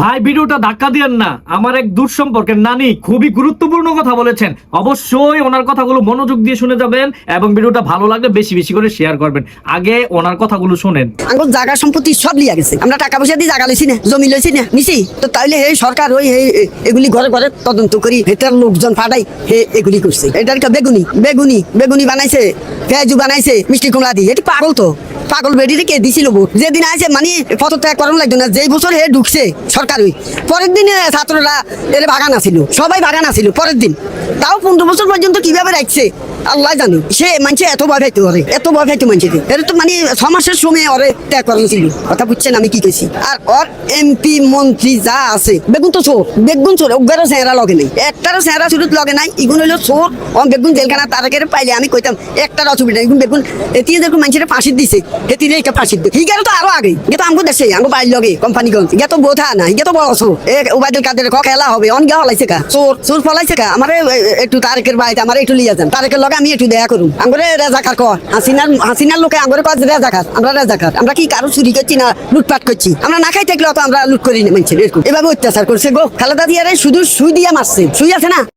ভাই ভিডিওটা ধাক্কা দিয়েন না। আমার এক দূর সম্পর্কের নানি খুবই গুরুত্বপূর্ণ কথা বলেছেন। অবশ্যই ওনার কথাগুলো মনোযোগ দিয়ে শুনে যাবেন এবং ভিডিওটা ভালো লাগলে বেশি বেশি করে শেয়ার করবেন। আগে ওনার কথাগুলো শুনেন। আমার জায়গা সম্পত্তি সব লিয়া গেছে। আমরা টাকা পয়সা দিয়ে জায়গা লইছি না, জমি লইছি না, নিছি তো। তাইলে এই সরকার ওই এগুলি ঘরে ঘরে তদন্ত করি হেটার লোকজন ফাটাই এগুলি করছে। এটার বেগুনি বেগুনি বেগুনি বানাইছে, পেঁয়াজু বানাইছে, মিষ্টি কুমড়া দিয়ে। এটি পাগল তো, পাগল বেডিরে কে দিছিল ভোট? যেদিন আছে মানে পদত্যাগ করানো লাগতো না, যেই বছর হে ঢুকছে সরকার, ওই পরের দিন ছাত্ররা এর বাগান আসিল, সবাই বাগান আসিল পরের দিন। তাও 15 বছর পর্যন্ত কিভাবে রাখছে আল্লাহ জানে। সে মানছে এত ভয় পাইতে পারে, এত ভয় পাইতে মানছে। এটা তো মানে 6 মাসের সময় ওরে ত্যাগ করানো ছিল। কথা বুঝছেন আমি কি কইছি? আর ওর এমপি মন্ত্রী যা আছে বেগুন তো চোর, বেগুন চোর। ওগারও চেহারা লগে নাই, একটারও চেহারা শুরুত লগে নাই। ইগুন হইলো চোর। বেগুন জেলখানা তারাকের পাইলে আমি কইতাম একটার অসুবিধা। ইগুন বেগুন এতিয়ে দেখুন মানুষের ফাঁসি দিছে, এতিরে একটা ফাঁসি দিই। হিগারও তো আরো আগে গেতো আমগো দেশে, আমগো বাড়ির লগে কোম্পানিগঞ্জ। গেতো বোধা না, গেতো বড় চোর। ওবায়দুল কাদের খেলা হবে অন গা হলাইছে কা চোর, চোর ফলাইছে কা। আমারে একটু তারেকের বাড়িতে আমার একটু লিয়া যান, তারেকের লগে আমি একটু দেখা করুন। আমগরে রেজাকার কর, হাসিনার লোকে আমগরে কয় রেজাকার। আমরা রেজাকার, আমরা কি কারো চুরি করছি না লুটপাট করছি? আমরা না খাই থাকলেও তো আমরা লুট করি না মানুষের। এরকম এভাবে অত্যাচার করছে গো। খালেদা জিয়ারে শুধু সুই দিয়া মারছে, সুই আছে না।